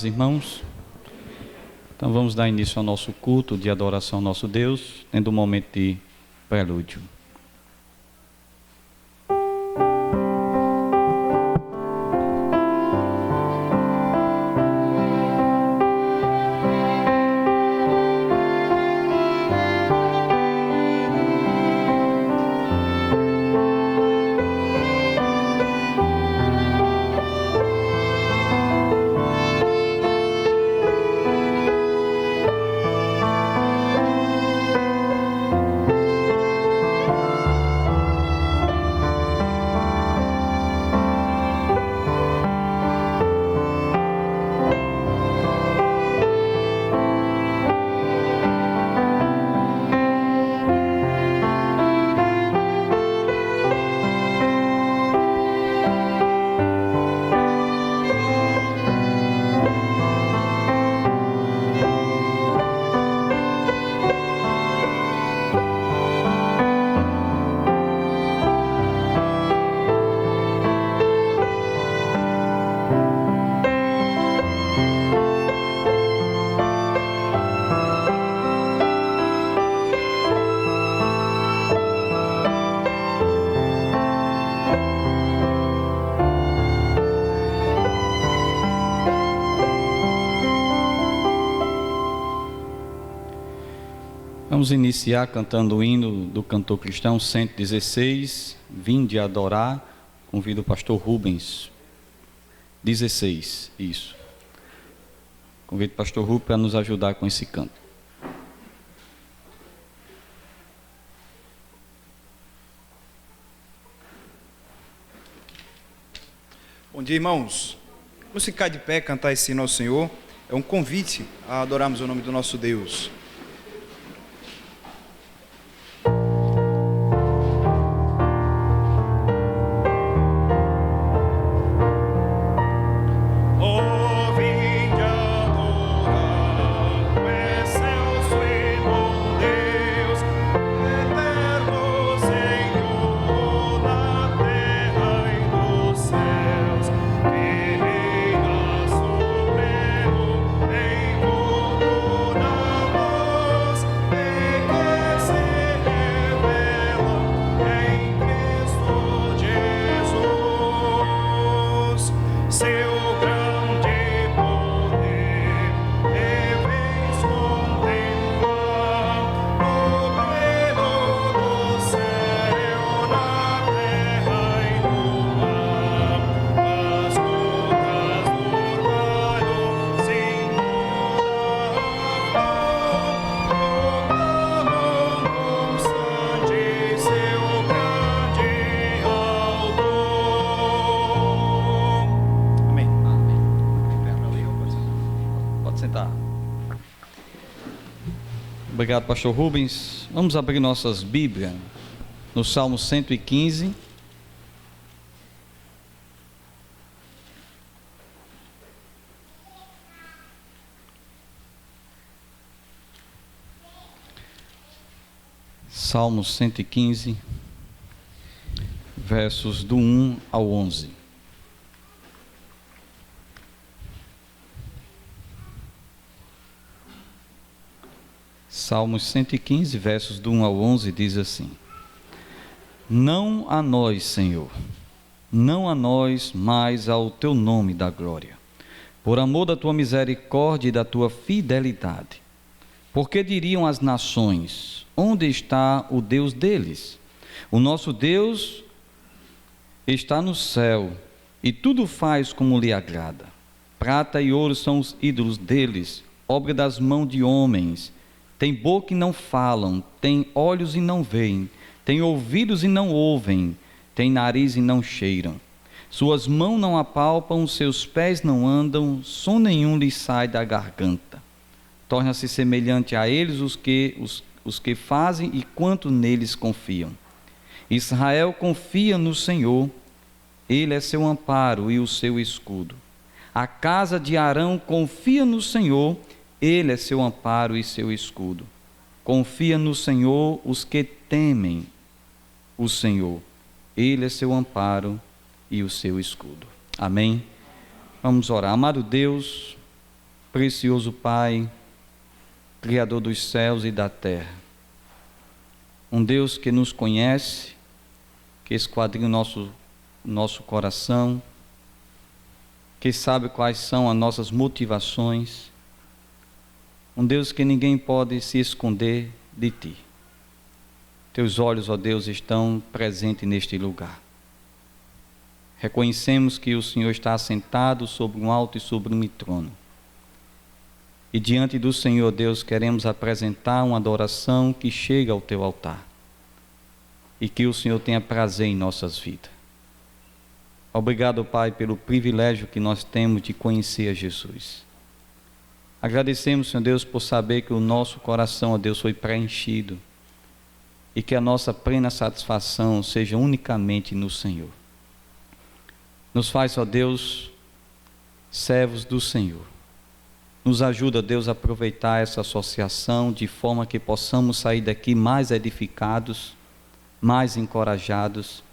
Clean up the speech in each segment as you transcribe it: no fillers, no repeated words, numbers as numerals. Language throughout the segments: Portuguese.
Irmãos, então vamos dar início ao nosso culto de adoração ao nosso Deus, tendo um momento de prelúdio. Vamos iniciar cantando o hino do cantor cristão 116, Vinde adorar. Convido o pastor Rubens. 16, isso. Convido o pastor Rubens para nos ajudar com esse canto. Bom dia, irmãos. Vamos ficar de pé, cantar esse hino ao Senhor. É um convite a adorarmos o nome do nosso Deus. Obrigado, pastor Rubens. Vamos abrir nossas Bíblias no Salmo 115. Salmo 115, versos do 1 ao 11. Salmos 115, versos do 1 ao 11, diz assim: Não a nós, Senhor, não a nós, mas ao teu nome dá glória, por amor da tua misericórdia e da tua fidelidade. Porque diriam as nações: onde está o Deus deles? O nosso Deus está no céu, e tudo faz como lhe agrada. Prata e ouro são os ídolos deles, obra das mãos de homens. Tem boca e não falam, tem olhos e não veem, tem ouvidos e não ouvem, tem nariz e não cheiram. Suas mãos não apalpam, seus pés não andam, som nenhum lhes sai da garganta. Torna-se semelhante a eles os que fazem e quanto neles confiam. Israel confia no Senhor, ele é seu amparo e o seu escudo. A casa de Arão confia no Senhor, ele é seu amparo e seu escudo. Confia no Senhor os que temem o Senhor. Ele é seu amparo e o seu escudo. Amém? Vamos orar. Amado Deus, Precioso Pai, Criador dos céus e da terra, um Deus que nos conhece, que esquadrinha o nosso coração, que sabe quais são as nossas motivações, um Deus que ninguém pode se esconder de Ti. Teus olhos, ó Deus, estão presentes neste lugar. Reconhecemos que o Senhor está assentado sobre um alto e sublime trono. E diante do Senhor, Deus, queremos apresentar uma adoração que chega ao Teu altar. E que o Senhor tenha prazer em nossas vidas. Obrigado, Pai, pelo privilégio que nós temos de conhecer a Jesus. Agradecemos, Senhor Deus, por saber que o nosso coração, ó Deus, foi preenchido. E que a nossa plena satisfação seja unicamente no Senhor. Nos faz, ó Deus, servos do Senhor. Nos ajuda, Deus, a aproveitar essa associação de forma que possamos sair daqui mais edificados, mais encorajados,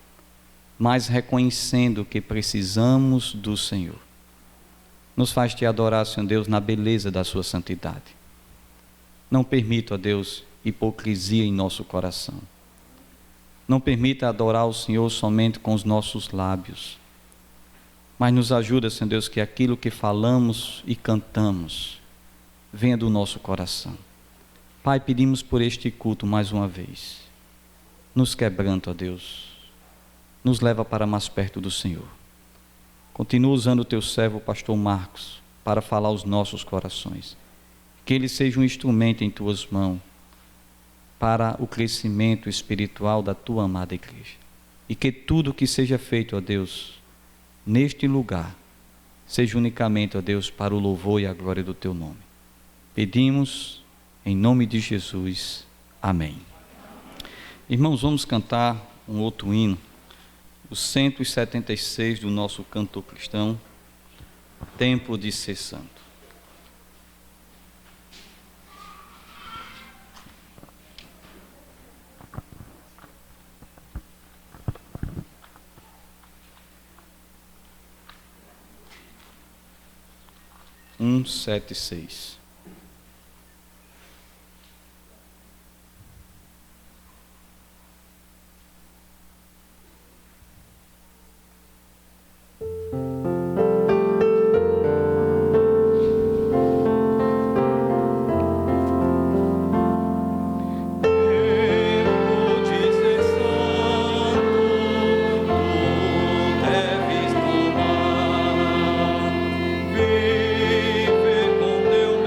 mais reconhecendo que precisamos do Senhor. Nos faz te adorar, Senhor Deus, na beleza da sua santidade. Não permita, ó Deus, hipocrisia em nosso coração. Não permita adorar o Senhor somente com os nossos lábios. Mas nos ajuda, Senhor Deus, que aquilo que falamos e cantamos venha do nosso coração. Pai, pedimos por este culto mais uma vez. Nos quebranta, ó Deus. Nos leva para mais perto do Senhor. Continua usando o teu servo, o pastor Marcos, para falar aos nossos corações. Que ele seja um instrumento em tuas mãos para o crescimento espiritual da tua amada igreja. E que tudo que seja feito, ó Deus, neste lugar, seja unicamente, ó Deus, para o louvor e a glória do teu nome. Pedimos em nome de Jesus. Amém. Irmãos, vamos cantar um outro hino, o 176 do nosso cantor cristão, Tempo de Ser Santo. Um, 176. Viver com teu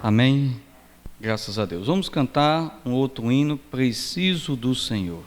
Amém? Graças a Deus. Vamos cantar um outro hino, Preciso do Senhor.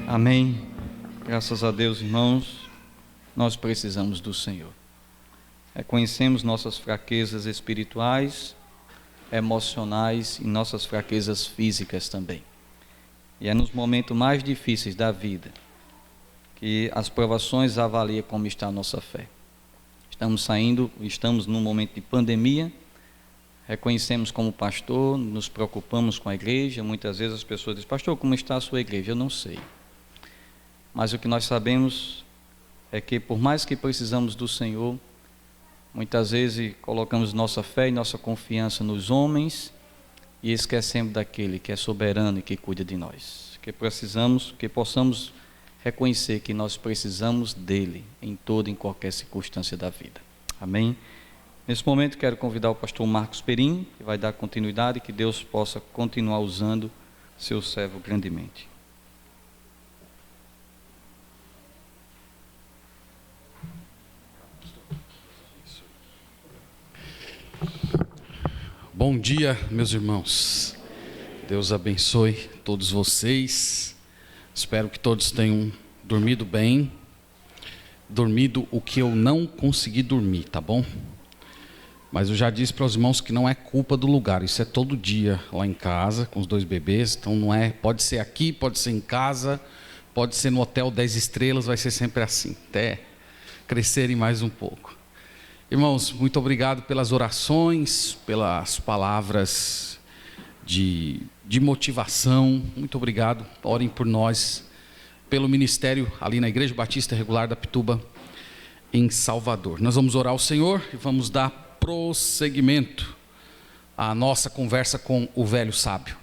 Amém. Graças a Deus, irmãos, nós precisamos do Senhor. Reconhecemos nossas fraquezas espirituais, emocionais e nossas fraquezas físicas também. E é nos momentos mais difíceis da vida que as provações avaliam como está a nossa fé. Estamos num momento de pandemia, reconhecemos como pastor, nos preocupamos com a igreja. Muitas vezes as pessoas dizem: pastor, como está a sua igreja? Eu não sei. Mas o que nós sabemos é que, por mais que precisamos do Senhor, muitas vezes colocamos nossa fé e nossa confiança nos homens e esquecemos daquele que é soberano e que cuida de nós. Que possamos reconhecer que nós precisamos dele em toda e em qualquer circunstância da vida. Amém? Nesse momento quero convidar o pastor Marcos Perim, que vai dar continuidade, e que Deus possa continuar usando seu servo grandemente. Bom dia, meus irmãos. Deus abençoe todos vocês. Espero que todos tenham dormido bem. Dormido o que eu não consegui dormir, tá bom? Mas eu já disse para os irmãos que não é culpa do lugar, isso é todo dia lá em casa, com os 2 bebês, então não é, pode ser aqui, pode ser em casa, pode ser no hotel 10 estrelas, vai ser sempre assim, até crescerem mais um pouco. Irmãos, muito obrigado pelas orações, pelas palavras de motivação, muito obrigado, orem por nós, pelo ministério ali na Igreja Batista Regular da Pituba, em Salvador. Nós vamos orar ao Senhor e vamos dar prosseguimento à nossa conversa com o velho sábio.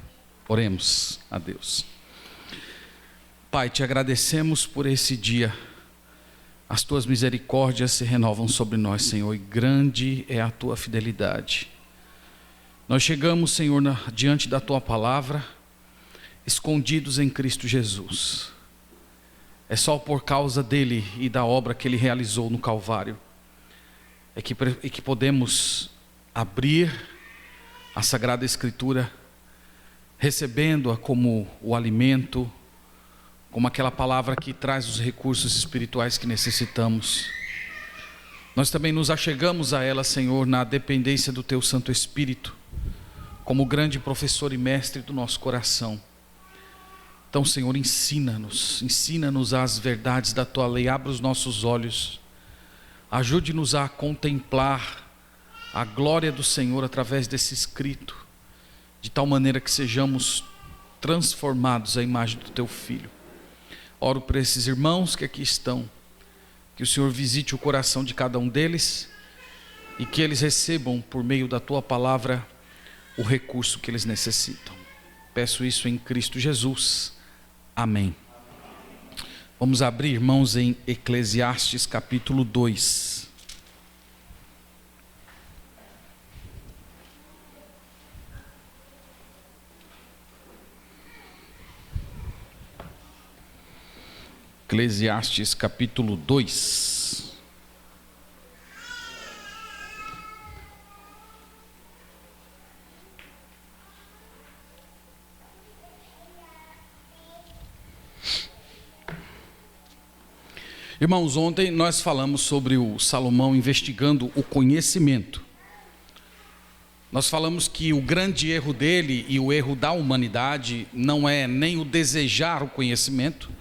Oremos a Deus. Pai, te agradecemos por esse dia. As tuas misericórdias se renovam sobre nós, Senhor, e grande é a tua fidelidade. Nós chegamos, Senhor, diante da tua palavra, escondidos em Cristo Jesus. É só por causa dele e da obra que ele realizou no Calvário é que podemos abrir a Sagrada Escritura, recebendo-a como o alimento, como aquela palavra que traz os recursos espirituais que necessitamos. Nós também nos achegamos a ela, Senhor, na dependência do Teu Santo Espírito, como grande professor e mestre do nosso coração. Então, Senhor, ensina-nos as verdades da Tua lei, abra os nossos olhos, ajude-nos a contemplar a glória do Senhor através desse escrito, de tal maneira que sejamos transformados à imagem do Teu Filho. Oro por esses irmãos que aqui estão, que o Senhor visite o coração de cada um deles e que eles recebam, por meio da Tua palavra, o recurso que eles necessitam. Peço isso em Cristo Jesus. Amém. Vamos abrir, irmãos, em Eclesiastes capítulo 2. Eclesiastes capítulo 2. Irmãos, ontem nós falamos sobre o Salomão investigando o conhecimento. Nós falamos que o grande erro dele e o erro da humanidade não é nem o desejar o conhecimento,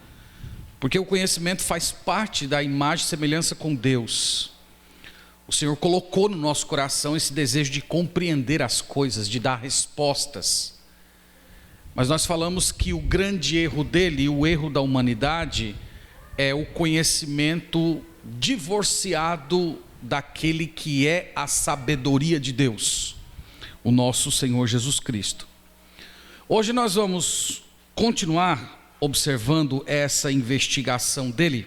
porque o conhecimento faz parte da imagem e semelhança com Deus. O Senhor colocou no nosso coração esse desejo de compreender as coisas, de dar respostas. Mas nós falamos que o grande erro dele e o erro da humanidade é o conhecimento divorciado daquele que é a sabedoria de Deus, o nosso Senhor Jesus Cristo. Hoje nós vamos continuar observando essa investigação dele.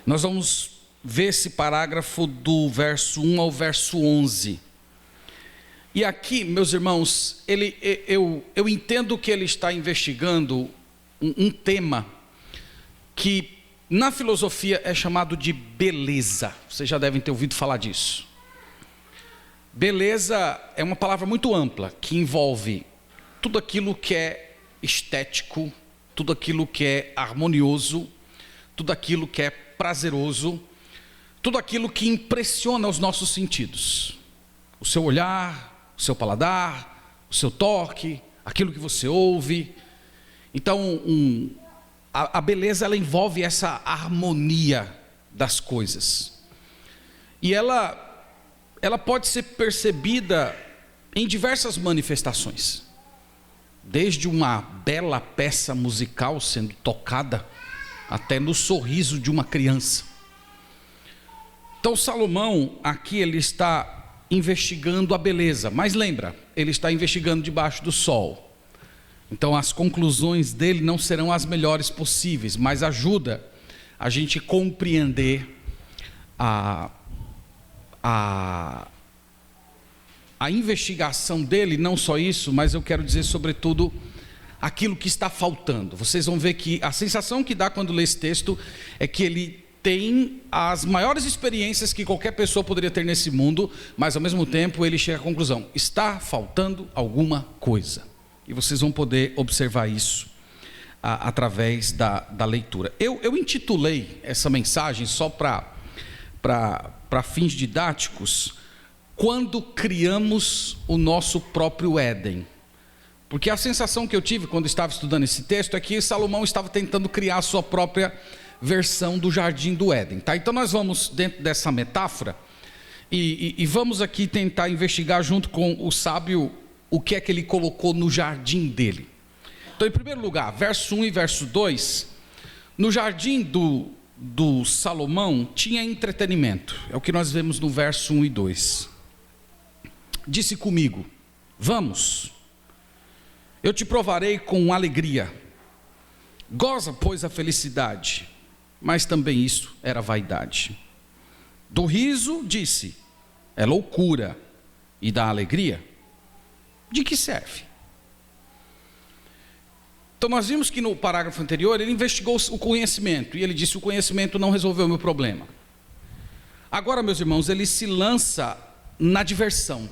Nós vamos ver esse parágrafo do verso 1 ao verso 11. E aqui, meus irmãos, eu entendo que ele está investigando um tema que na filosofia é chamado de beleza. Vocês já devem ter ouvido falar disso. Beleza é uma palavra muito ampla, que envolve tudo aquilo que é estético, tudo aquilo que é harmonioso, tudo aquilo que é prazeroso, tudo aquilo que impressiona os nossos sentidos. O seu olhar, o seu paladar, o seu toque, aquilo que você ouve. Então, a beleza, ela envolve essa harmonia das coisas. E ela pode ser percebida em diversas manifestações. Desde uma bela peça musical sendo tocada, até no sorriso de uma criança. Então Salomão, aqui ele está investigando a beleza. Mas lembra, ele está investigando debaixo do sol. Então as conclusões dele não serão as melhores possíveis, mas ajuda a gente compreender a investigação dele. Não só isso, mas eu quero dizer sobretudo aquilo que está faltando. Vocês vão ver que a sensação que dá quando lê esse texto é que ele tem as maiores experiências que qualquer pessoa poderia ter nesse mundo, mas ao mesmo tempo ele chega à conclusão: está faltando alguma coisa. E vocês vão poder observar isso através da leitura. Eu intitulei essa mensagem, só para fins didáticos, quando criamos o nosso próprio Éden. Porque a sensação que eu tive quando estava estudando esse texto é que Salomão estava tentando criar a sua própria versão do jardim do Éden, tá? Então nós vamos dentro dessa metáfora e vamos aqui tentar investigar junto com o sábio o que é que ele colocou no jardim dele. Então, em primeiro lugar, verso 1 e verso 2, no jardim do Salomão tinha entretenimento, é o que nós vemos no verso 1 e 2. Disse comigo: vamos, eu te provarei com alegria, goza, pois, a felicidade. Mas também isso era vaidade. Do riso, disse, é loucura, e da alegria, de que serve? Então nós vimos que no parágrafo anterior ele investigou o conhecimento, e ele disse: o conhecimento não resolveu o meu problema. Agora, meus irmãos, ele se lança na diversão.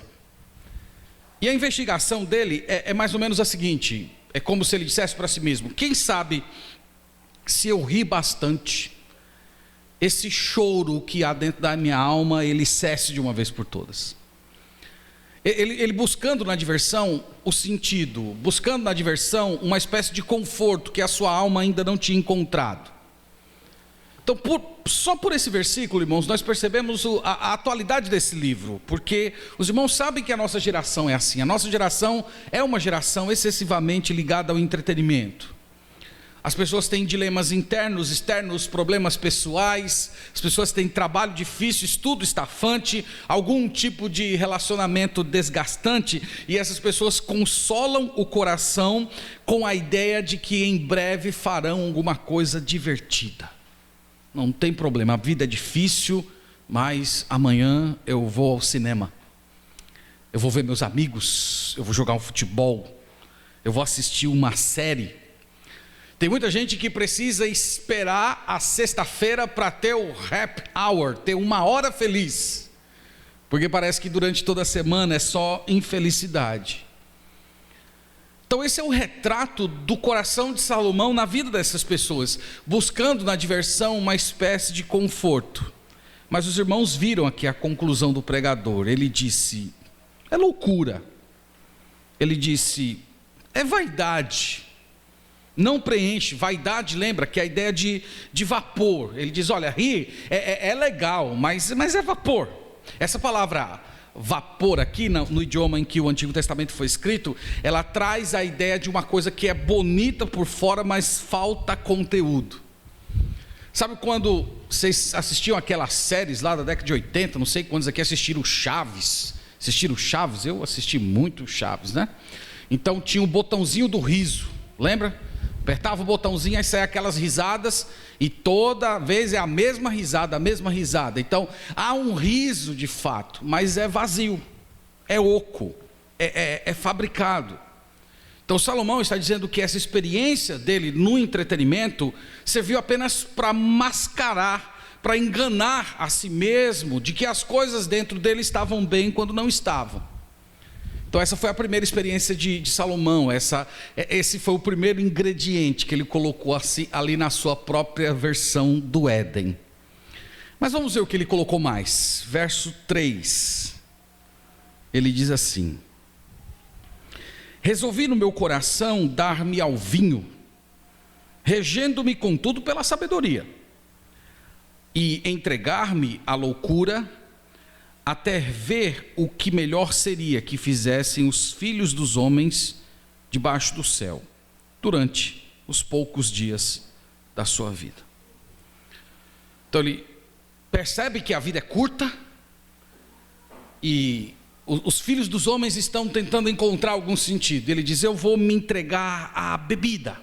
E a investigação dele é mais ou menos a seguinte: é como se ele dissesse para si mesmo: quem sabe se eu rir bastante, esse choro que há dentro da minha alma, ele cesse de uma vez por todas. Ele buscando na diversão o sentido, buscando na diversão uma espécie de conforto que a sua alma ainda não tinha encontrado. Então, só por esse versículo, irmãos, nós percebemos a atualidade desse livro, porque os irmãos sabem que a nossa geração é assim. A nossa geração é uma geração excessivamente ligada ao entretenimento. As pessoas têm dilemas internos, externos, problemas pessoais, as pessoas têm trabalho difícil, estudo estafante, algum tipo de relacionamento desgastante, e essas pessoas consolam o coração com a ideia de que em breve farão alguma coisa divertida. Não tem problema, a vida é difícil, mas amanhã eu vou ao cinema, eu vou ver meus amigos, eu vou jogar um futebol, eu vou assistir uma série. Tem muita gente que precisa esperar a sexta-feira para ter o happy hour, ter uma hora feliz, porque parece que durante toda a semana é só infelicidade. Então esse é o retrato do coração de Salomão na vida dessas pessoas, buscando na diversão uma espécie de conforto. Mas os irmãos viram aqui a conclusão do pregador. Ele disse: é loucura. Ele disse: é vaidade. Não preenche. Vaidade, lembra que é a ideia de vapor. Ele diz: olha, rir é legal, mas é vapor. Essa palavra vapor aqui, no idioma em que o Antigo Testamento foi escrito, ela traz a ideia de uma coisa que é bonita por fora, mas falta conteúdo. Sabe quando vocês assistiam aquelas séries lá da década de 80, não sei quantos aqui assistiram Chaves? Assistiram Chaves? Eu assisti muito Chaves, né? Então tinha o botãozinho do riso, lembra? Apertava o botãozinho, aí saia aquelas risadas, e toda vez é a mesma risada, a mesma risada. Então há um riso de fato, mas é vazio, é oco, é fabricado. Então Salomão está dizendo que essa experiência dele no entretenimento serviu apenas para mascarar, para enganar a si mesmo de que as coisas dentro dele estavam bem quando não estavam. Então essa foi a primeira experiência de Salomão, esse foi o primeiro ingrediente que ele colocou assim, ali na sua própria versão do Éden. Mas vamos ver o que ele colocou mais. Verso 3, ele diz assim: resolvi no meu coração dar-me ao vinho, regendo-me contudo pela sabedoria, e entregar-me à loucura, até ver o que melhor seria que fizessem os filhos dos homens debaixo do céu, durante os poucos dias da sua vida. Então ele percebe que a vida é curta, e os filhos dos homens estão tentando encontrar algum sentido. Ele diz: eu vou me entregar à bebida.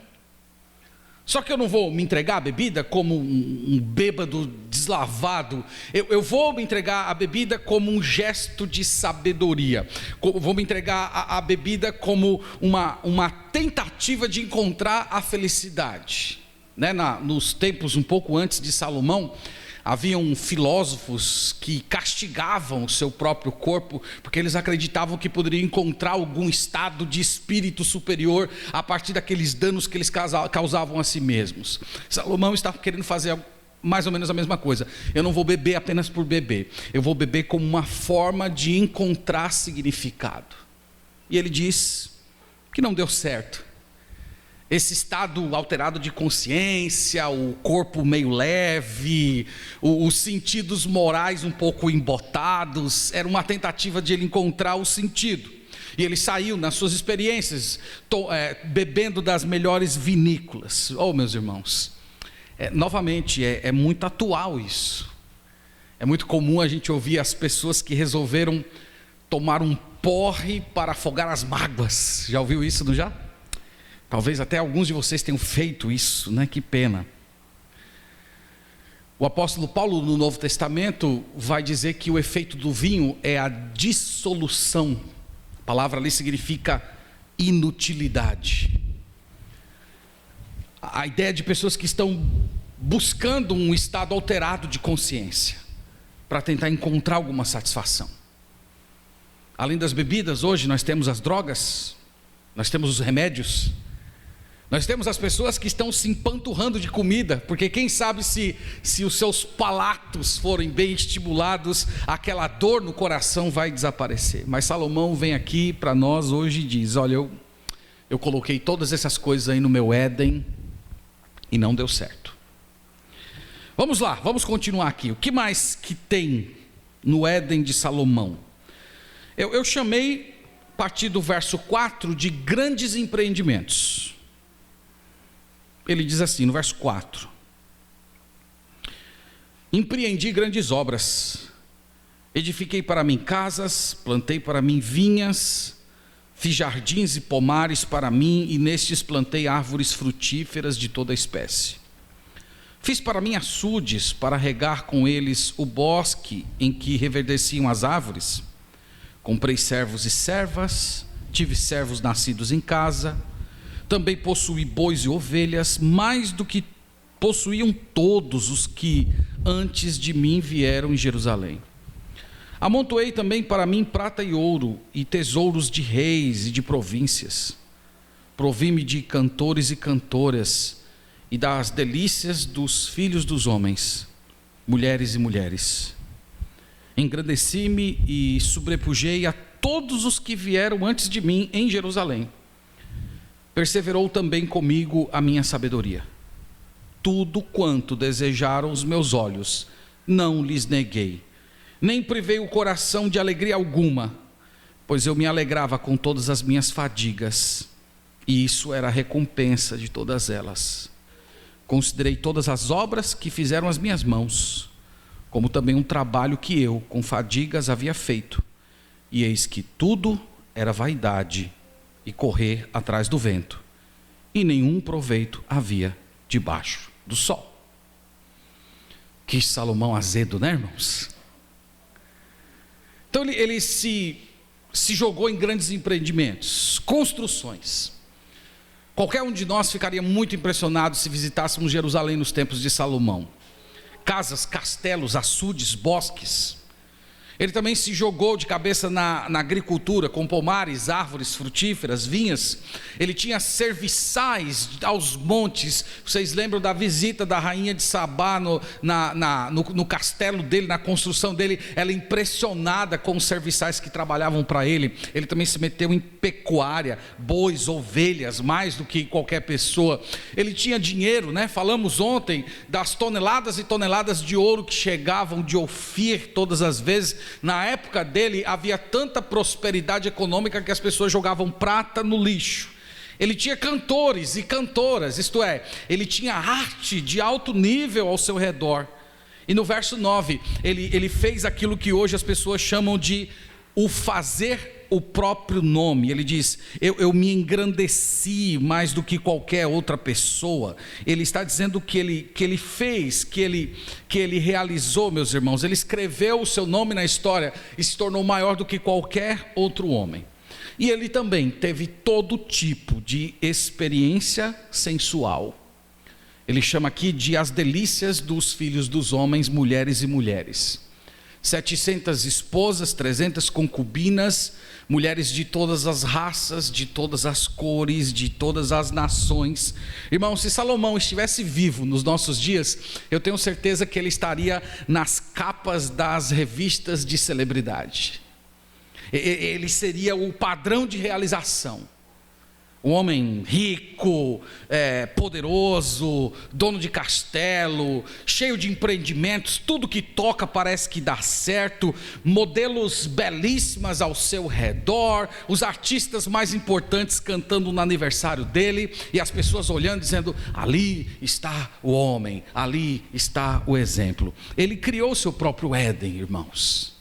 Só que eu não vou me entregar à bebida como um bêbado deslavado. Eu vou me entregar à bebida como um gesto de sabedoria. Vou me entregar à bebida como uma tentativa de encontrar a felicidade. Né? Nos tempos um pouco antes de Salomão, haviam filósofos que castigavam o seu próprio corpo, porque eles acreditavam que poderiam encontrar algum estado de espírito superior a partir daqueles danos que eles causavam a si mesmos. Salomão estava querendo fazer mais ou menos a mesma coisa. Eu não vou beber apenas por beber. Eu vou beber como uma forma de encontrar significado. E ele diz que não deu certo. Esse estado alterado de consciência, o corpo meio leve, os sentidos morais um pouco embotados, era uma tentativa de ele encontrar o sentido. E ele saiu nas suas experiências, bebendo das melhores vinícolas. Oh, meus irmãos, novamente, é muito atual isso. É muito comum a gente ouvir as pessoas que resolveram tomar um porre para afogar as mágoas. Já ouviu isso, não já? Talvez até alguns de vocês tenham feito isso, né? Que pena. O apóstolo Paulo, no Novo Testamento, vai dizer que o efeito do vinho é a dissolução. A palavra ali significa inutilidade. A ideia de pessoas que estão buscando um estado alterado de consciência, para tentar encontrar alguma satisfação. Além das bebidas, hoje nós temos as drogas, nós temos os remédios, nós temos as pessoas que estão se empanturrando de comida, porque quem sabe se os seus palatos forem bem estimulados, aquela dor no coração vai desaparecer. Mas Salomão vem aqui para nós hoje e diz: olha, eu coloquei todas essas coisas aí no meu Éden e não deu certo. Vamos lá, vamos continuar aqui. O que mais que tem no Éden de Salomão? Eu chamei, a partir do verso 4, de grandes empreendimentos. Ele diz assim, no verso 4: empreendi grandes obras, edifiquei para mim casas, plantei para mim vinhas, fiz jardins e pomares para mim, e nestes plantei árvores frutíferas de toda espécie. Fiz para mim açudes, para regar com eles o bosque em que reverdeciam as árvores. Comprei servos e servas, tive servos nascidos em casa. Também possuí bois e ovelhas, mais do que possuíam todos os que antes de mim vieram em Jerusalém. Amontoei também para mim prata e ouro, e tesouros de reis e de províncias. Provi-me de cantores e cantoras, e das delícias dos filhos dos homens, mulheres e mulheres. Engrandeci-me e sobrepujei a todos os que vieram antes de mim em Jerusalém. Perseverou também comigo a minha sabedoria. Tudo quanto desejaram os meus olhos, não lhes neguei, nem privei o coração de alegria alguma, pois eu me alegrava com todas as minhas fadigas, e isso era a recompensa de todas elas. Considerei todas as obras que fizeram as minhas mãos, como também um trabalho que eu, com fadigas, havia feito, e eis que tudo era vaidade e correr atrás do vento, e nenhum proveito havia debaixo do sol. Que Salomão azedo, né, irmãos? Então ele se jogou em grandes empreendimentos, construções. Qualquer um de nós ficaria muito impressionado se visitássemos Jerusalém nos tempos de Salomão. Casas, castelos, açudes, bosques. Ele também se jogou de cabeça na agricultura, com pomares, árvores frutíferas, vinhas. Ele tinha serviçais aos montes. Vocês lembram da visita da rainha de Sabá no castelo dele, na construção dele? Ela impressionada com os serviçais que trabalhavam para ele. Ele também se meteu em pecuária, bois, ovelhas, mais do que qualquer pessoa. Ele tinha dinheiro, né? Falamos ontem das toneladas e toneladas de ouro que chegavam de Ofir todas as vezes. Na época dele havia tanta prosperidade econômica que as pessoas jogavam prata no lixo. Ele tinha cantores e cantoras, isto é, ele tinha arte de alto nível ao seu redor. E no verso 9, ele fez aquilo que hoje as pessoas chamam de o fazer o próprio nome. Ele diz: eu me engrandeci mais do que qualquer outra pessoa. Ele está dizendo que ele fez, que ele realizou, meus irmãos. Ele escreveu o seu nome na história e se tornou maior do que qualquer outro homem. E ele também teve todo tipo de experiência sensual. Ele chama aqui de as delícias dos filhos dos homens, mulheres e mulheres. 700 esposas, 300 concubinas, mulheres de todas as raças, de todas as cores, de todas as nações. Irmão, se Salomão estivesse vivo nos nossos dias, eu tenho certeza que ele estaria nas capas das revistas de celebridade. Ele seria o padrão de realização. Um homem rico, poderoso, dono de castelo, cheio de empreendimentos, tudo que toca parece que dá certo, modelos belíssimas ao seu redor, os artistas mais importantes cantando no aniversário dele, e as pessoas olhando dizendo: ali está o homem, ali está o exemplo. Ele criou seu próprio Éden, irmãos.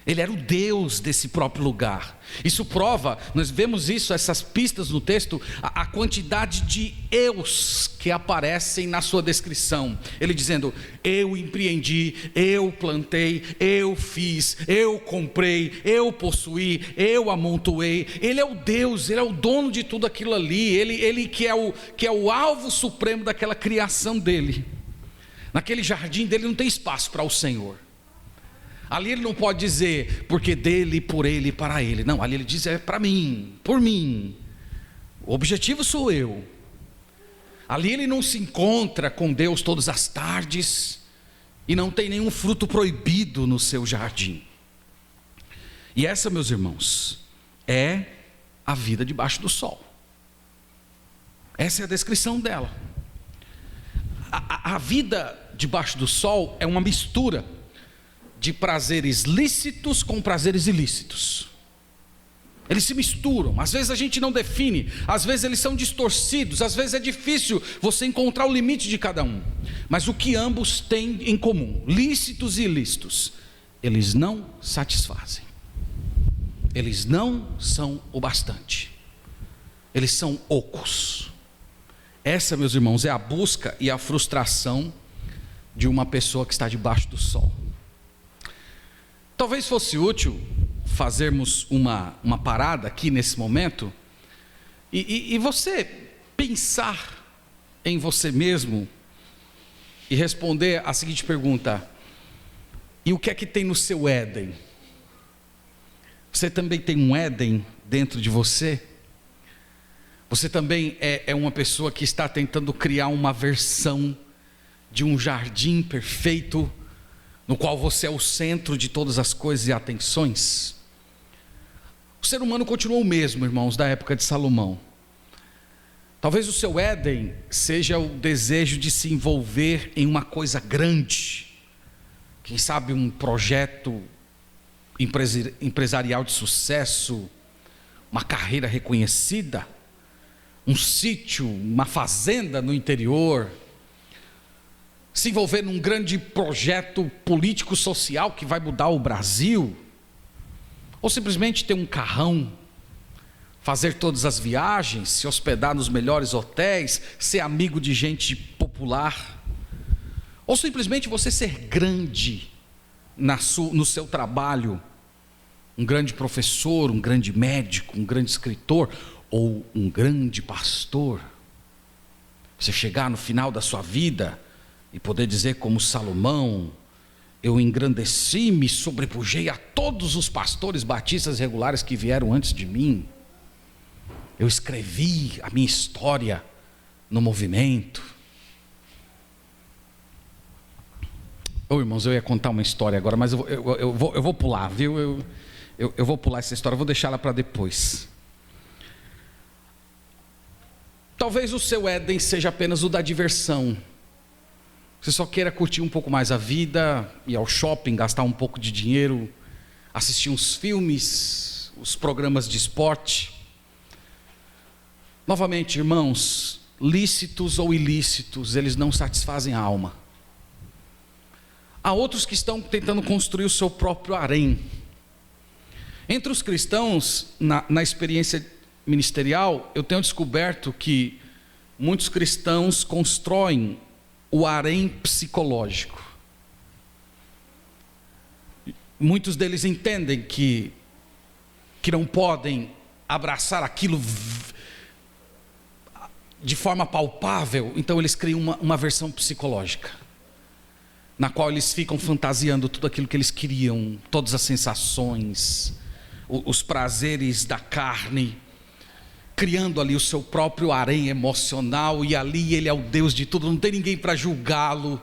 Ele era o Deus desse próprio lugar. Isso prova, nós vemos isso, essas pistas no texto, a quantidade de eus que aparecem na sua descrição. Ele dizendo: eu empreendi, eu plantei, eu fiz, eu comprei, eu possuí, eu amontoei. Ele é o Deus, ele é o dono de tudo aquilo ali. Ele que é o alvo supremo daquela criação dele. Naquele jardim dele não tem espaço para o Senhor. Ali ele não pode dizer porque dele, por ele e para ele. Não, ali ele diz: é para mim, por mim. O objetivo sou eu. Ali ele não se encontra com Deus todas as tardes e não tem nenhum fruto proibido no seu jardim. E essa, meus irmãos, é a vida debaixo do sol. Essa é a descrição dela. A vida debaixo do sol é uma mistura de prazeres lícitos com prazeres ilícitos. Eles se misturam, às vezes a gente não define, às vezes eles são distorcidos, às vezes é difícil você encontrar o limite de cada um. Mas o que ambos têm em comum, lícitos e ilícitos, eles não satisfazem. Eles não são o bastante. Eles são ocos. Essa, meus irmãos, é a busca e a frustração de uma pessoa que está debaixo do sol. Talvez fosse útil fazermos uma parada aqui nesse momento e você pensar em você mesmo e responder a seguinte pergunta: e o que é que tem no seu Éden? Você também tem um Éden dentro de você? Você também é uma pessoa que está tentando criar uma versão de um jardim perfeito, no qual você é o centro de todas as coisas e atenções? O ser humano continua o mesmo, irmãos, da época de Salomão. Talvez o seu Éden seja o desejo de se envolver em uma coisa grande, quem sabe um projeto empresarial de sucesso, uma carreira reconhecida, um sítio, uma fazenda no interior, se envolver num grande projeto político-social que vai mudar o Brasil, ou simplesmente ter um carrão, fazer todas as viagens, se hospedar nos melhores hotéis, ser amigo de gente popular, ou simplesmente você ser grande no seu trabalho, um grande professor, um grande médico, um grande escritor, ou um grande pastor. Você chegar no final da sua vida e poder dizer como Salomão: eu engrandeci, me sobrepujei a todos os pastores batistas regulares que vieram antes de mim. Eu escrevi a minha história no movimento. Irmãos, eu ia contar uma história agora, mas eu vou pular, viu? Eu vou pular essa história, vou deixar ela para depois. Talvez o seu Éden seja apenas o da diversão. Você só queira curtir um pouco mais a vida, ir ao shopping, gastar um pouco de dinheiro, assistir uns filmes, os programas de esporte. Novamente, irmãos, lícitos ou ilícitos, eles não satisfazem a alma. Há outros que estão tentando construir o seu próprio harém. Entre os cristãos, na experiência ministerial, eu tenho descoberto que muitos cristãos constroem o harém psicológico. Muitos deles entendem que não podem abraçar aquilo de forma palpável, então eles criam uma versão psicológica. na qual eles ficam fantasiando tudo aquilo que eles queriam, todas as sensações, os prazeres da carne, criando ali o seu próprio harém emocional, e ali ele é o Deus de tudo, não tem ninguém para julgá-lo.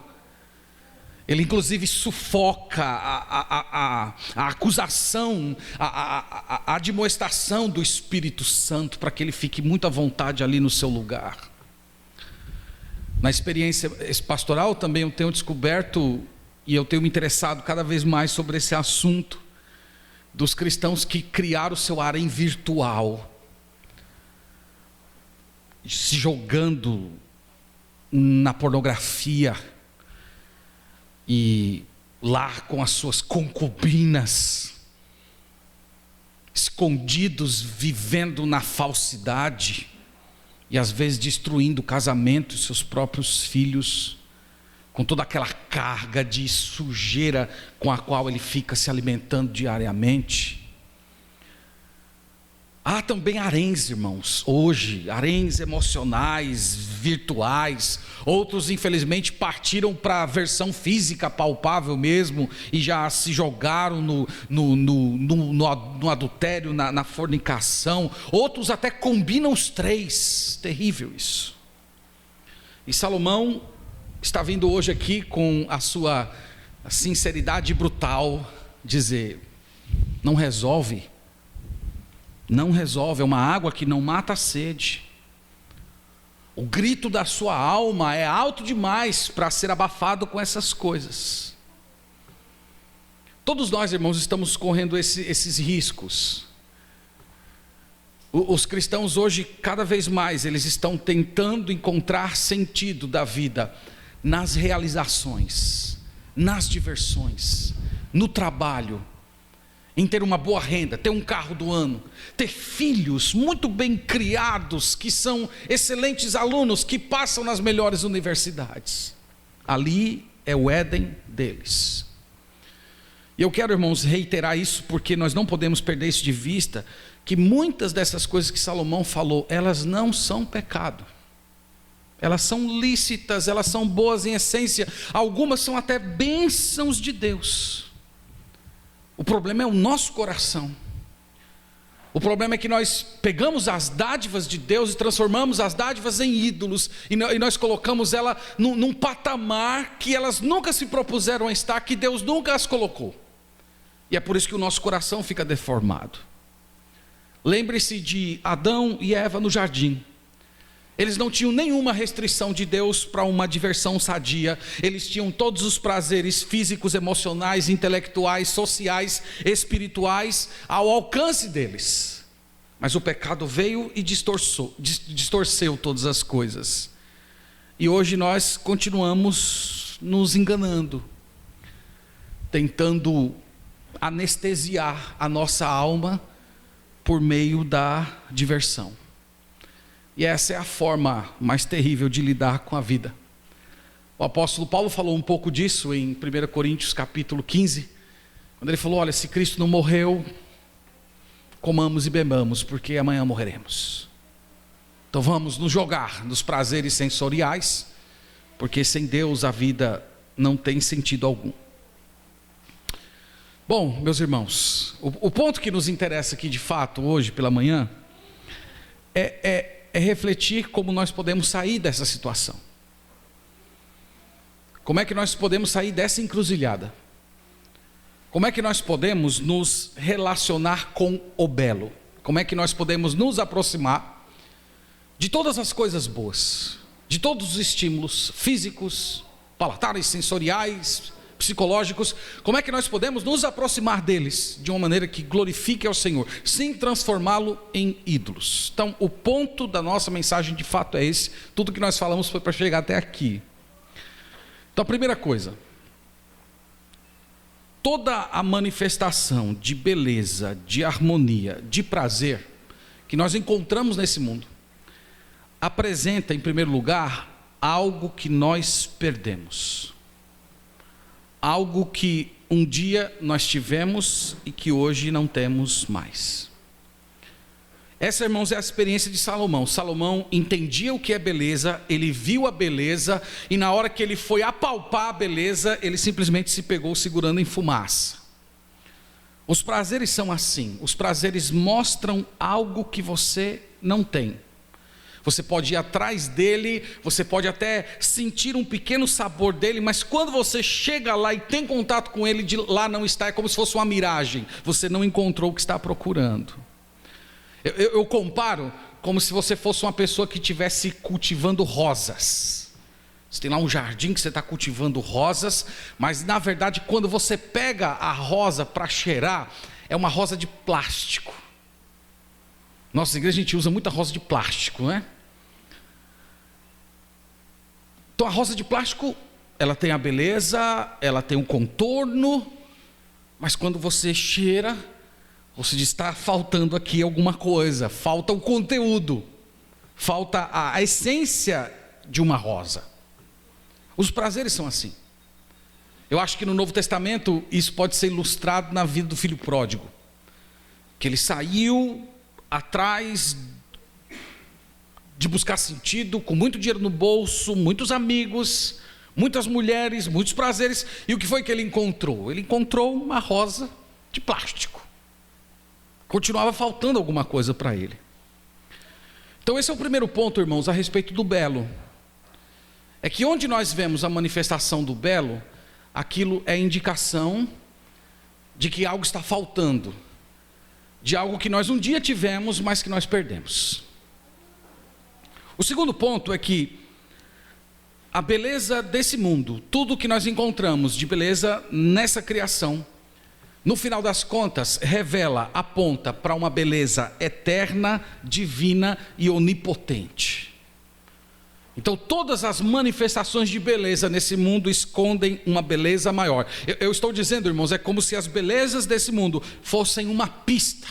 Ele inclusive sufoca a acusação, a admoestação do Espírito Santo, para que ele fique muito à vontade ali no seu lugar. Na experiência pastoral também eu tenho descoberto, e eu tenho me interessado cada vez mais sobre esse assunto, dos cristãos que criaram o seu harém virtual, se jogando na pornografia, e lá com as suas concubinas, escondidos, vivendo na falsidade, e às vezes destruindo o casamento, seus próprios filhos, com toda aquela carga de sujeira com a qual ele fica se alimentando diariamente. Há também haréns, irmãos, hoje, haréns emocionais, virtuais. Outros infelizmente partiram para a versão física palpável mesmo, e já se jogaram no adultério, na fornicação. Outros até combinam os três, terrível isso. E Salomão está vindo hoje aqui com a sua sinceridade brutal, dizer: não resolve, é uma água que não mata a sede. O grito da sua alma é alto demais para ser abafado com essas coisas. Todos nós, irmãos, estamos correndo esses riscos. Os cristãos hoje, cada vez mais, eles estão tentando encontrar sentido da vida nas realizações, nas diversões, no trabalho, em ter uma boa renda, ter um carro do ano, ter filhos muito bem criados, que são excelentes alunos, que passam nas melhores universidades. Ali é o Éden deles. E eu quero, irmãos, reiterar isso, porque nós não podemos perder isso de vista, que muitas dessas coisas que Salomão falou, elas não são pecado. Elas são lícitas, elas são boas em essência, algumas são até bênçãos de Deus. O problema é o nosso coração. O problema é que nós pegamos as dádivas de Deus e transformamos as dádivas em ídolos, e nós colocamos ela num patamar que elas nunca se propuseram a estar, que Deus nunca as colocou. E é por isso que o nosso coração fica deformado. Lembre-se de Adão e Eva no jardim. Eles não tinham nenhuma restrição de Deus para uma diversão sadia. Eles tinham todos os prazeres físicos, emocionais, intelectuais, sociais, espirituais ao alcance deles. Mas o pecado veio e distorceu todas as coisas. E hoje nós continuamos nos enganando, tentando anestesiar a nossa alma por meio da diversão. E essa é a forma mais terrível de lidar com a vida. O apóstolo Paulo falou um pouco disso em 1 Coríntios capítulo 15, quando ele falou: olha, se Cristo não morreu, comamos e bebamos, porque amanhã morreremos. Então vamos nos jogar nos prazeres sensoriais, porque sem Deus a vida não tem sentido algum. Bom, meus irmãos, o ponto que nos interessa aqui de fato hoje pela manhã é refletir como nós podemos sair dessa situação. Como é que nós podemos sair dessa encruzilhada? Como é que nós podemos nos relacionar com o belo? Como é que nós podemos nos aproximar de todas as coisas boas, de todos os estímulos físicos, palatares, sensoriais, psicológicos? Como é que nós podemos nos aproximar deles de uma maneira que glorifique ao Senhor, sem transformá-lo em ídolos? Então, o ponto da nossa mensagem de fato é esse. Tudo que nós falamos foi para chegar até aqui. Então, a primeira coisa: toda a manifestação de beleza, de harmonia, de prazer que nós encontramos nesse mundo, apresenta, em primeiro lugar, algo que nós perdemos. Algo que um dia nós tivemos e que hoje não temos mais. Essa, irmãos, é a experiência de Salomão. Salomão entendia o que é beleza, ele viu a beleza, e na hora que ele foi apalpar a beleza, ele simplesmente se pegou segurando em fumaça. Os prazeres são assim, os prazeres mostram algo que você não tem. Você pode ir atrás dele, você pode até sentir um pequeno sabor dele, mas quando você chega lá e tem contato com ele, de lá não está, é como se fosse uma miragem, você não encontrou o que está procurando. Eu comparo como se você fosse uma pessoa que estivesse cultivando rosas. Você tem lá um jardim que você está cultivando rosas, mas na verdade quando você pega a rosa para cheirar, é uma rosa de plástico. Nossa igreja a gente usa muita rosa de plástico, não é? Então a rosa de plástico, ela tem a beleza, ela tem um contorno, mas quando você cheira, você diz, está faltando aqui alguma coisa, falta o conteúdo, falta a essência de uma rosa. Os prazeres são assim. Eu acho que no Novo Testamento isso pode ser ilustrado na vida do filho pródigo, que ele saiu atrás de buscar sentido, com muito dinheiro no bolso, muitos amigos, muitas mulheres, muitos prazeres, e o que foi que ele encontrou? Ele encontrou uma rosa de plástico. Continuava faltando alguma coisa para ele. Então esse é o primeiro ponto, irmãos, a respeito do belo. É que onde nós vemos a manifestação do belo, aquilo é indicação de que algo está faltando, de algo que nós um dia tivemos, mas que nós perdemos. O segundo ponto é que a beleza desse mundo, tudo que nós encontramos de beleza nessa criação, no final das contas, revela, aponta para uma beleza eterna, divina e onipotente. Então todas as manifestações de beleza nesse mundo escondem uma beleza maior. Eu estou dizendo, irmãos, é como se as belezas desse mundo fossem uma pista,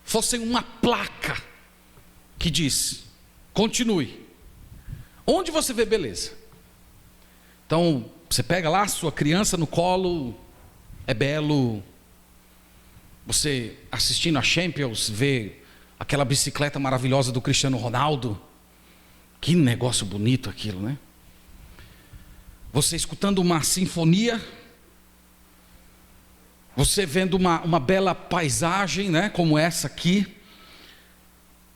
fossem uma placa que diz, continue. Onde você vê beleza? Então você pega lá a sua criança no colo, é belo. Você assistindo a Champions, vê aquela bicicleta maravilhosa do Cristiano Ronaldo. Que negócio bonito aquilo, né? Você escutando uma sinfonia, você vendo uma bela paisagem, né, como essa aqui.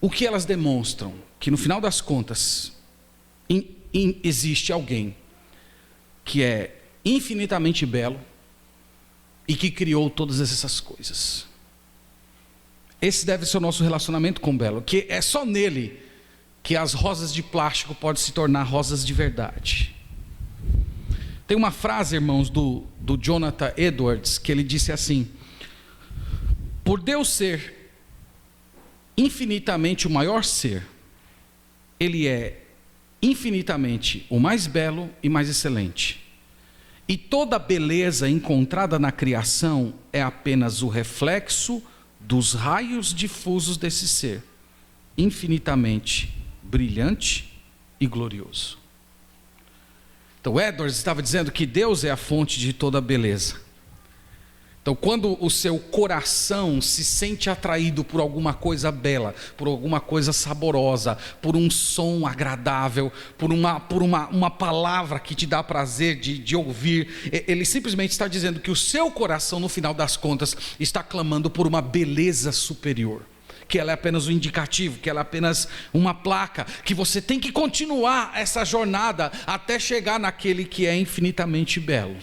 O que elas demonstram? Que no final das contas, existe alguém que é infinitamente belo, e que criou todas essas coisas. Esse deve ser o nosso relacionamento com o belo, que é só nele que as rosas de plástico podem se tornar rosas de verdade. Tem uma frase, irmãos, do Jonathan Edwards, que ele disse assim: por Deus ser infinitamente o maior ser, Ele é infinitamente o mais belo e mais excelente. E toda a beleza encontrada na criação é apenas o reflexo dos raios difusos desse ser, infinitamente brilhante e glorioso. Então Edwards estava dizendo que Deus é a fonte de toda a beleza. Então quando o seu coração se sente atraído por alguma coisa bela, por alguma coisa saborosa, por um som agradável, por uma palavra que te dá prazer de ouvir, ele simplesmente está dizendo que o seu coração, no final das contas, está clamando por uma beleza superior, que ela é apenas um indicativo, que ela é apenas uma placa, que você tem que continuar essa jornada até chegar naquele que é infinitamente belo.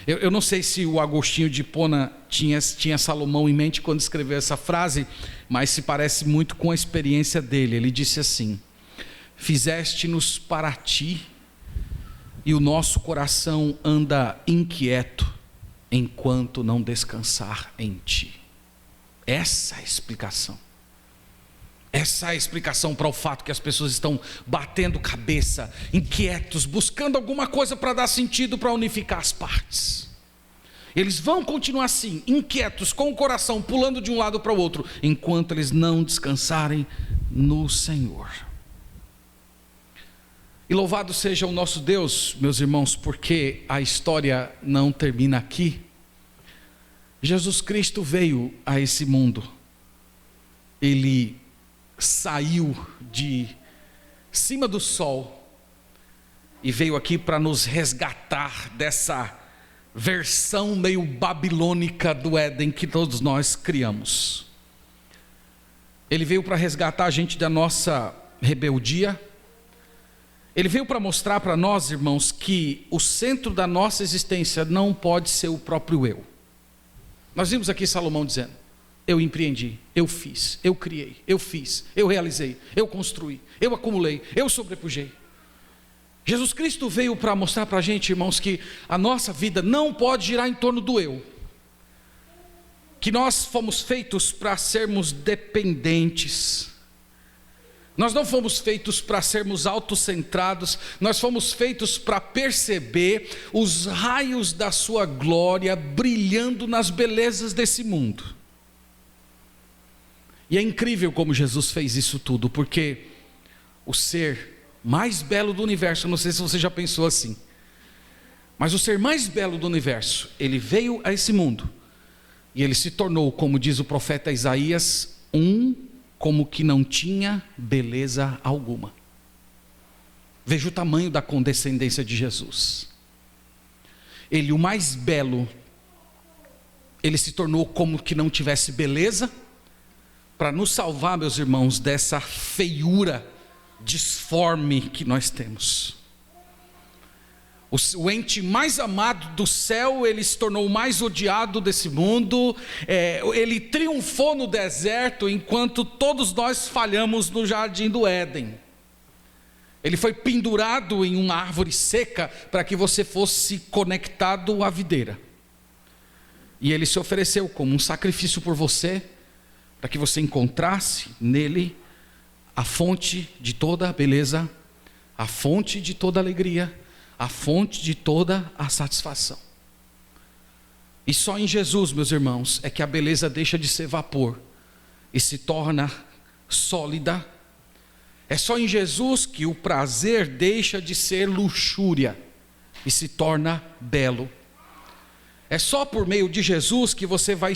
Eu não sei se o Agostinho de Hipona tinha Salomão em mente quando escreveu essa frase, mas se parece muito com a experiência dele. Ele disse assim: fizeste-nos para ti, e o nosso coração anda inquieto, enquanto não descansar em ti. Essa é a explicação. Essa é a explicação para o fato que as pessoas estão batendo cabeça, inquietos, buscando alguma coisa para dar sentido, para unificar as partes. Eles vão continuar assim, inquietos, com o coração pulando de um lado para o outro, enquanto eles não descansarem no Senhor. E louvado seja o nosso Deus, meus irmãos, porque a história não termina aqui. Jesus Cristo veio a esse mundo ele saiu de cima do sol e veio aqui para nos resgatar dessa versão meio babilônica do Éden que todos nós criamos. Ele veio para resgatar a gente da nossa rebeldia. Ele veio para mostrar para nós, irmãos, que o centro da nossa existência não pode ser o próprio eu. Nós vimos aqui Salomão dizendo: eu empreendi, eu fiz, eu criei, eu fiz, eu realizei, eu construí, eu acumulei, eu sobrepujei. Jesus Cristo veio para mostrar para a gente, irmãos, que a nossa vida não pode girar em torno do eu. Que nós fomos feitos para sermos dependentes. Nós não fomos feitos para sermos autocentrados. Nós fomos feitos para perceber os raios da sua glória brilhando nas belezas desse mundo. E é incrível como Jesus fez isso tudo, porque o ser mais belo do universo, não sei se você já pensou assim, mas o ser mais belo do universo, ele veio a esse mundo, e ele se tornou, como diz o profeta Isaías, como que não tinha beleza alguma. Veja o tamanho da condescendência de Jesus. Ele, o mais belo, ele se tornou como que não tivesse beleza, para nos salvar, meus irmãos, dessa feiura disforme que nós temos. O ente mais amado do céu, ele se tornou o mais odiado desse mundo. Ele triunfou no deserto, enquanto todos nós falhamos no jardim do Éden. Ele foi pendurado em uma árvore seca para que você fosse conectado à videira. E ele se ofereceu como um sacrifício por você, para que você encontrasse nele a fonte de toda a beleza, a fonte de toda a alegria, a fonte de toda a satisfação. E só em Jesus, meus irmãos, é que a beleza deixa de ser vapor e se torna sólida. É só em Jesus que o prazer deixa de ser luxúria e se torna belo. É só por meio de Jesus que você vai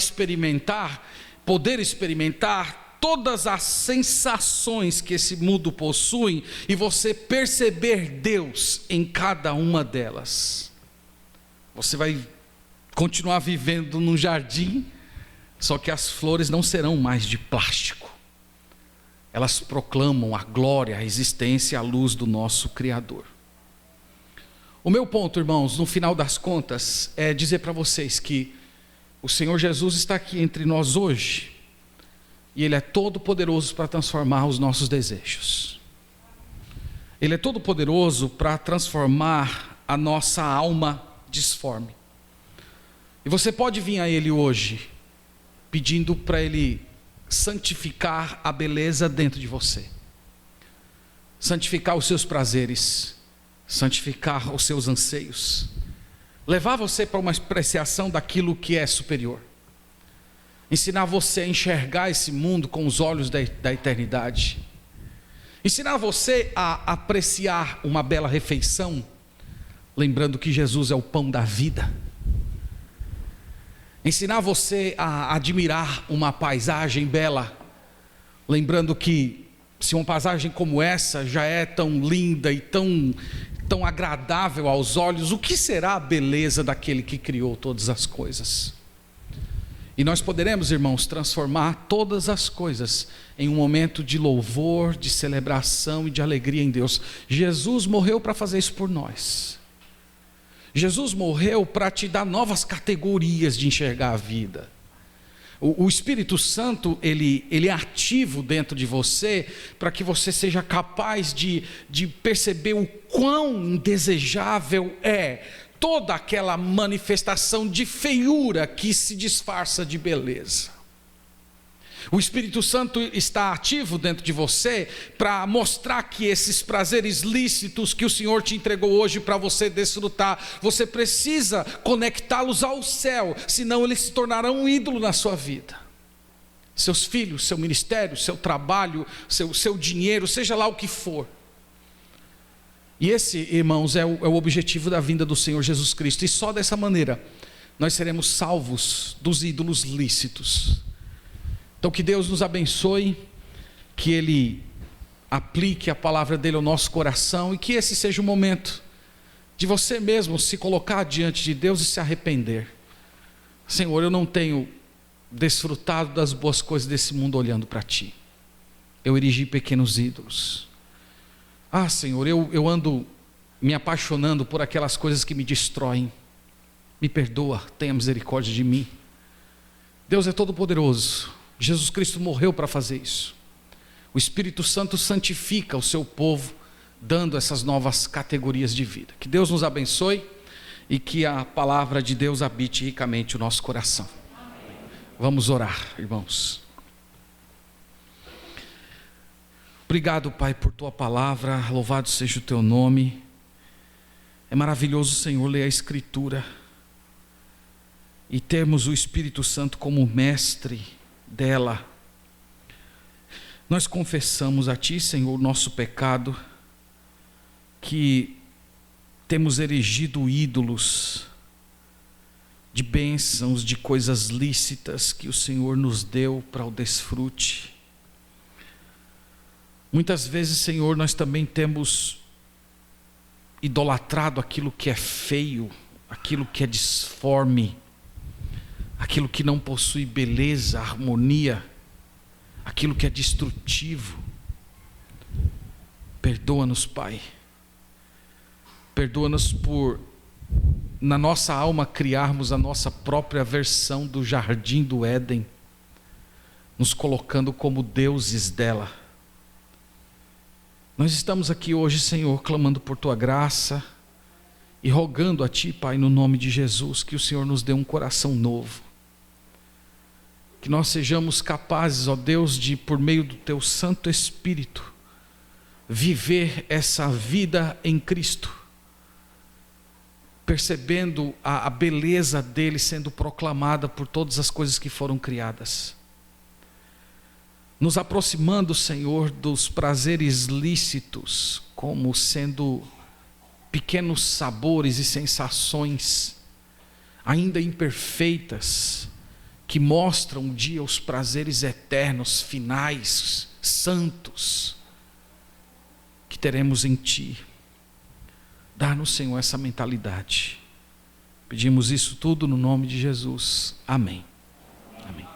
poder experimentar todas as sensações que esse mundo possui, e você perceber Deus em cada uma delas. Você vai continuar vivendo num jardim, só que as flores não serão mais de plástico. Elas proclamam a glória, a existência, a luz do nosso Criador. O meu ponto, irmãos, no final das contas, é dizer para vocês que o Senhor Jesus está aqui entre nós hoje, e Ele é todo poderoso para transformar os nossos desejos. Ele é todo poderoso para transformar a nossa alma disforme. E você pode vir a Ele hoje, pedindo para Ele santificar a beleza dentro de você. Santificar os seus prazeres, santificar os seus anseios. Levar você para uma apreciação daquilo que é superior. Ensinar você a enxergar esse mundo com os olhos da eternidade. Ensinar você a apreciar uma bela refeição, lembrando que Jesus é o pão da vida. Ensinar você a admirar uma paisagem bela, lembrando que se uma paisagem como essa já é tão linda e tão agradável aos olhos, o que será a beleza daquele que criou todas as coisas? E nós poderemos, irmãos, transformar todas as coisas em um momento de louvor, de celebração e de alegria em Deus. Jesus morreu para fazer isso por nós. Jesus morreu para te dar novas categorias de enxergar a vida. O Espírito Santo, ele é ativo dentro de você, para que você seja capaz de perceber o quão indesejável é toda aquela manifestação de feiura que se disfarça de beleza. O Espírito Santo está ativo dentro de você para mostrar que esses prazeres lícitos que o Senhor te entregou hoje para você desfrutar, você precisa conectá-los ao céu, senão eles se tornarão um ídolo na sua vida. Seus filhos, seu ministério, seu trabalho, seu dinheiro, seja lá o que for. E esse, irmãos, é o objetivo da vinda do Senhor Jesus Cristo. E só dessa maneira nós seremos salvos dos ídolos lícitos. Então que Deus nos abençoe, que Ele aplique a palavra dele ao nosso coração e que esse seja o momento de você mesmo se colocar diante de Deus e se arrepender. Senhor, eu não tenho desfrutado das boas coisas desse mundo olhando para Ti. Eu erigi pequenos ídolos. Senhor, eu ando me apaixonando por aquelas coisas que me destroem. Me perdoa, tenha misericórdia de mim. Deus é todo poderoso. Jesus Cristo morreu para fazer isso. O Espírito Santo santifica o seu povo, dando essas novas categorias de vida. Que Deus nos abençoe e que a palavra de Deus habite ricamente o nosso coração. Vamos orar, irmãos. Obrigado, Pai, por Tua palavra, louvado seja o Teu nome. É maravilhoso, Senhor, ler a Escritura e termos o Espírito Santo como mestre dela. Nós confessamos a Ti, Senhor, o nosso pecado, que temos erigido ídolos de bênçãos, de coisas lícitas que o Senhor nos deu para o desfrute. Muitas vezes, Senhor, nós também temos idolatrado aquilo que é feio, aquilo que é disforme, aquilo que não possui beleza, harmonia, aquilo que é destrutivo. Perdoa-nos, Pai. Perdoa-nos por, na nossa alma, criarmos a nossa própria versão do jardim do Éden, nos colocando como deuses dela. Nós estamos aqui hoje, Senhor, clamando por Tua graça e rogando a Ti, Pai, no nome de Jesus, que o Senhor nos dê um coração novo. Que nós sejamos capazes, ó Deus, de, por meio do Teu Santo Espírito, viver essa vida em Cristo, percebendo a beleza dele sendo proclamada por todas as coisas que foram criadas. Nos aproximando, Senhor, dos prazeres lícitos, como sendo pequenos sabores e sensações ainda imperfeitas, que mostram um dia os prazeres eternos, finais, santos, que teremos em Ti. Dá-nos, Senhor, essa mentalidade. Pedimos isso tudo no nome de Jesus. Amém. Amém.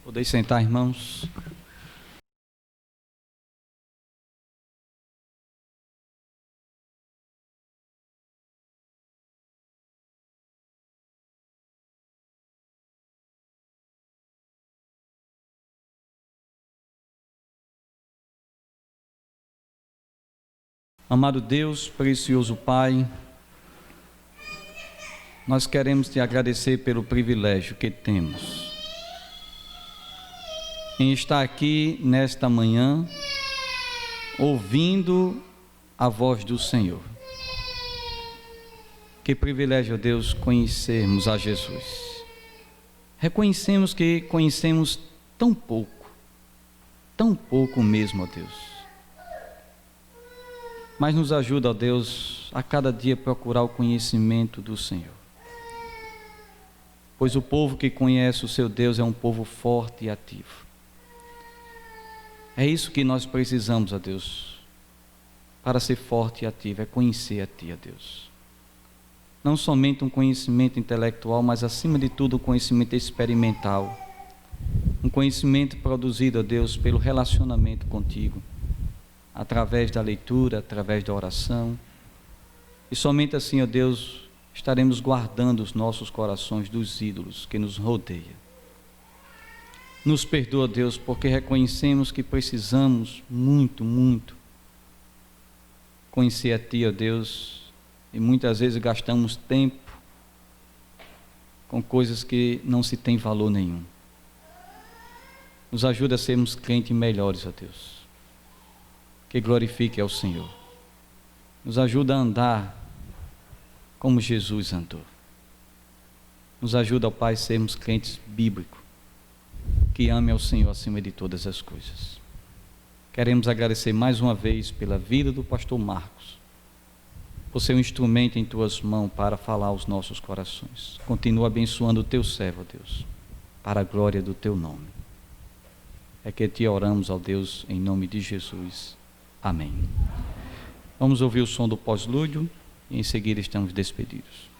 Podem sentar, irmãos. Amado Deus, precioso Pai, nós queremos te agradecer pelo privilégio que temos em estar aqui nesta manhã, ouvindo a voz do Senhor. Que privilégio, Deus, conhecermos a Jesus. Reconhecemos que conhecemos tão pouco mesmo, ó Deus. Mas nos ajuda, ó Deus, a cada dia procurar o conhecimento do Senhor. Pois o povo que conhece o seu Deus é um povo forte e ativo. É isso que nós precisamos, ó Deus, para ser forte e ativo, é conhecer a Ti, ó Deus. Não somente um conhecimento intelectual, mas acima de tudo um conhecimento experimental. Um conhecimento produzido, ó Deus, pelo relacionamento contigo. Através da leitura, através da oração. E somente assim, ó Deus, estaremos guardando os nossos corações dos ídolos que nos rodeiam. Nos perdoa, Deus, porque reconhecemos que precisamos muito conhecer a Ti, ó Deus, e muitas vezes gastamos tempo com coisas que não se tem valor nenhum. Nos ajuda a sermos crentes melhores, ó Deus, que glorifique ao Senhor. Nos ajuda a andar como Jesus andou. Nos ajuda, ó Pai, a sermos crentes bíblicos, que amem ao Senhor acima de todas as coisas. Queremos agradecer mais uma vez pela vida do pastor Marcos, por ser um instrumento em Tuas mãos para falar aos nossos corações. Continua abençoando o Teu servo, ó Deus, para a glória do Teu nome. É que Te oramos, ó Deus, em nome de Jesus. Amém. Vamos ouvir o som do pós-lúdio e em seguida estamos despedidos.